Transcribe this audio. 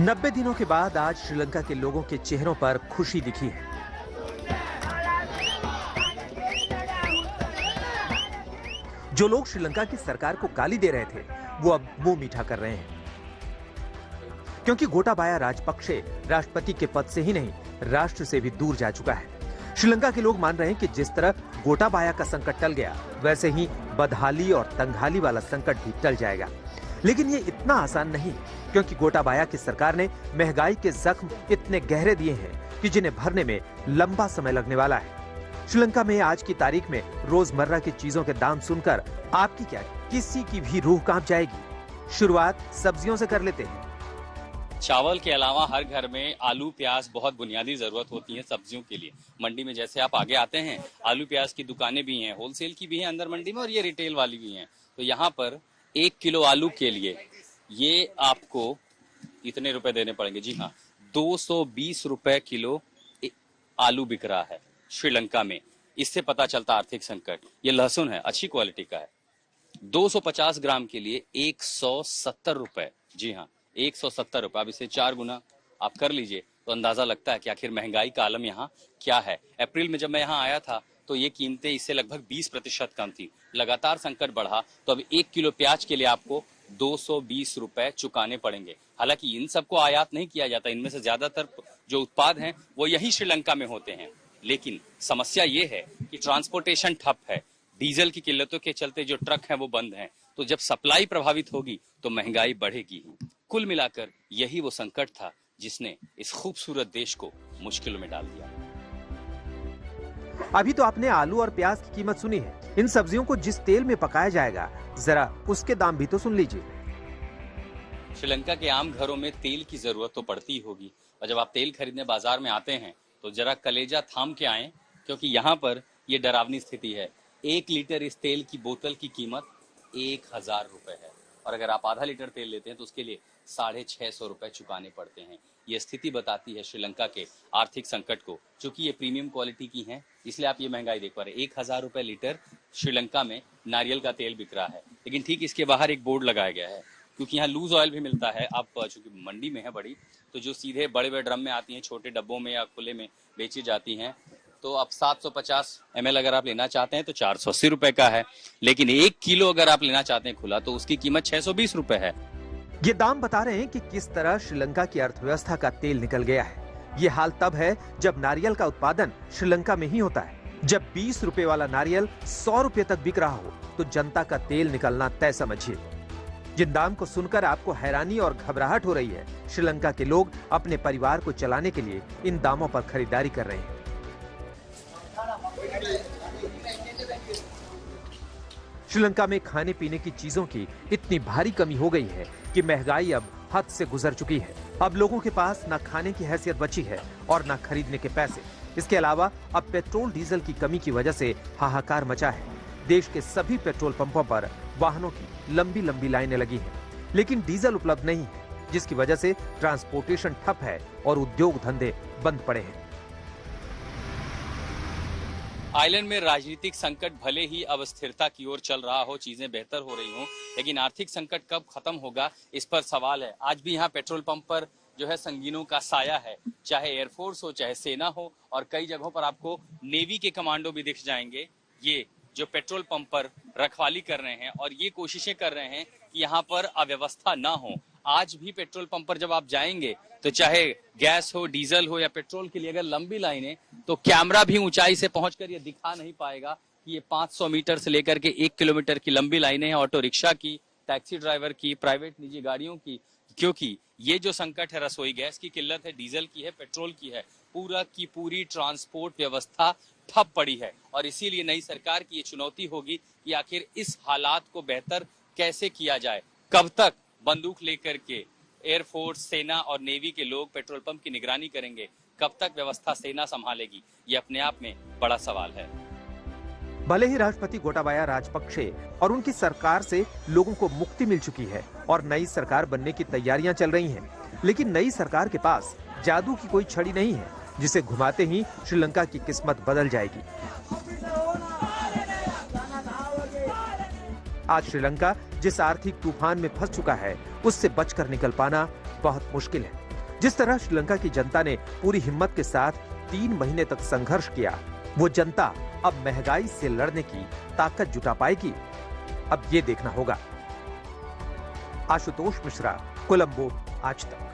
90 दिनों के बाद आज श्रीलंका के लोगों के चेहरों पर खुशी दिखी है। जो लोग श्रीलंका की सरकार को गाली दे रहे थे, वो अब मुंह मीठा कर रहे हैं, क्योंकि गोटाबाया राजपक्षे राष्ट्रपति के पद से ही नहीं, राष्ट्र से भी दूर जा चुका है। श्रीलंका के लोग मान रहे हैं कि जिस तरह गोटाबाया का संकट टल गया, वैसे ही बदहाली और तंगहाली वाला संकट भी टल जाएगा। लेकिन ये इतना आसान नहीं, क्योंकि गोटाबाया की सरकार ने महंगाई के जख्म इतने गहरे दिए हैं कि जिन्हें भरने में लंबा समय लगने वाला है। श्रीलंका में आज की तारीख में रोजमर्रा की चीजों के दाम सुनकर आपकी क्या, किसी की भी रूह कांप जाएगी। शुरुआत सब्जियों से कर लेते हैं। चावल के अलावा हर घर में आलू प्याज बहुत बुनियादी जरूरत होती है सब्जियों के लिए। मंडी में जैसे आप आगे आते हैं, आलू प्याज की दुकानें भी हैं, होलसेल की भी हैं अंदर मंडी में, और ये रिटेल वाली भी हैं। तो यहाँ पर 1 किलो आलू के लिए ये आपको इतने रुपए देने पड़ेंगे। जी हाँ, 220 रुपए किलो आलू बिक रहा है श्रीलंका में। इससे पता चलता आर्थिक संकट। ये लहसुन है, अच्छी क्वालिटी का है, 250 ग्राम के लिए 170 रुपए। जी हाँ, 170 रुपए। अब इसे 4 गुना आप कर लीजिए तो अंदाजा लगता है कि आखिर महंगाई का आलम यहाँ क्या है। अप्रैल में जब मैं यहाँ आया था तो ये कीमतें इससे लगभग 20% कम थी। लगातार संकट बढ़ा तो अब 1 किलो प्याज के लिए आपको 220 रुपए चुकाने पड़ेंगे। हालांकि इन सबको आयात नहीं किया जाता, इनमें से ज्यादातर जो उत्पाद हैं वो यही श्रीलंका में होते हैं। लेकिन समस्या ये है कि ट्रांसपोर्टेशन ठप है, डीजल की किल्लतों के चलते जो ट्रक हैं वो बंद हैं। तो जब सप्लाई प्रभावित होगी तो महंगाई बढ़ेगी ही। कुल मिलाकर यही वो संकट था जिसने इस खूबसूरत देश को मुश्किलों में डाल दिया। अभी तो आपने आलू और प्याज की कीमत सुनी है। इन सब्जियों को जिस तेल में पकाया जाएगा, जरा उसके दाम भी तो सुन लीजिए। श्रीलंका के आम घरों में तेल की जरूरत तो पड़ती होगी, और जब आप तेल खरीदने बाजार में आते हैं तो जरा कलेजा थाम के आएं, क्योंकि यहाँ पर ये डरावनी स्थिति है। 1 लीटर इस तेल की बोतल की कीमत 1000 रुपए है, और अगर आप आधा लीटर तेल लेते हैं तो उसके लिए 650 रुपए चुकाने पड़ते हैं। ये स्थिति बताती है श्रीलंका के आर्थिक संकट को। चूंकि ये प्रीमियम क्वालिटी की हैं, इसलिए आप ये महंगाई देख पा रहे हैं। 1000 रुपए लीटर श्रीलंका में नारियल का तेल बिक रहा है। लेकिन ठीक इसके बाहर एक बोर्ड लगाया गया है, क्योंकि यहाँ लूज ऑयल भी मिलता है। आप चूंकि मंडी में है बड़ी, तो जो सीधे बड़े बड़े ड्रम में आती हैं, छोटे डब्बों में या खुले में बेची जाती हैं, तो अब 750 ml अगर आप लेना चाहते हैं तो 480 रुपए का है। लेकिन 1 किलो अगर आप लेना चाहते हैं खुला, तो उसकी कीमत 620 रुपए है। ये दाम बता रहे हैं कि किस तरह श्रीलंका की अर्थव्यवस्था का तेल निकल गया है। ये हाल तब है जब नारियल का उत्पादन श्रीलंका में ही होता है। जब 20 रुपए वाला नारियल 100 रुपए तक बिक रहा हो, तो जनता का तेल निकलना तय समझिए। जिन दाम को सुनकर आपको हैरानी और घबराहट हो रही है, श्रीलंका के लोग अपने परिवार को चलाने के लिए इन दामों पर खरीदारी कर रहे हैं। श्रीलंका में खाने पीने की चीजों की इतनी भारी कमी हो गई है कि महंगाई अब हद से गुजर चुकी है। अब लोगों के पास न खाने की हैसियत बची है और न खरीदने के पैसे। इसके अलावा अब पेट्रोल डीजल की कमी की वजह से हाहाकार मचा है। देश के सभी पेट्रोल पंपों पर वाहनों की लंबी लंबी लाइनें लगी हैं, लेकिन डीजल उपलब्ध नहीं है, जिसकी वजह से ट्रांसपोर्टेशन ठप है और उद्योग धंधे बंद पड़े हैं। आइलैंड में राजनीतिक संकट भले ही अब स्थिरता की ओर चल रहा हो, चीजें बेहतर हो रही हों, लेकिन आर्थिक संकट कब खत्म होगा, इस पर सवाल है। आज भी यहाँ पेट्रोल पंप पर जो है संगीनों का साया है, चाहे एयरफोर्स हो, चाहे सेना हो, और कई जगहों पर आपको नेवी के कमांडो भी दिख जाएंगे। ये जो पेट्रोल पंप पर रखवाली कर रहे हैं और ये कोशिशें कर रहे हैं कि यहाँ पर अव्यवस्था ना हो। आज भी पेट्रोल पंप पर जब आप जाएंगे तो चाहे गैस हो, डीजल हो या पेट्रोल के लिए अगर लंबी लाइनें, तो कैमरा भी ऊंचाई से पहुंचकर ये दिखा नहीं पाएगा कि ये 500 मीटर से लेकर के 1 किलोमीटर की लंबी लाइनें हैं, ऑटो रिक्शा की, टैक्सी ड्राइवर की, प्राइवेट निजी गाड़ियों की। क्योंकि ये जो संकट है, रसोई गैस की किल्लत है, डीजल की है, पेट्रोल की है, पूरा की पूरी ट्रांसपोर्ट व्यवस्था ठप पड़ी है। और इसीलिए नई सरकार की ये चुनौती होगी कि आखिर इस हालात को बेहतर कैसे किया जाए। कब तक बंदूक लेकर के एयरफोर्स, सेना और नेवी के लोग पेट्रोल पंप की निगरानी करेंगे, कब तक व्यवस्था सेना संभालेगी, ये अपने आप में बड़ा सवाल है। भले ही राष्ट्रपति गोटाबाया राजपक्षे और उनकी सरकार से लोगों को मुक्ति मिल चुकी है और नई सरकार बनने की तैयारियां चल रही हैं, लेकिन नई सरकार के पास जादू की कोई छड़ी नहीं है जिसे घुमाते ही श्रीलंका की किस्मत बदल जाएगी। आज श्रीलंका जिस आर्थिक तूफान में फंस चुका है, उससे बचकर निकल पाना बहुत मुश्किल है। जिस तरह श्रीलंका की जनता ने पूरी हिम्मत के साथ 3 महीने तक संघर्ष किया, वो जनता अब महंगाई से लड़ने की ताकत जुटा पाएगी, अब ये देखना होगा। आशुतोष मिश्रा, कोलंबो, आज तक।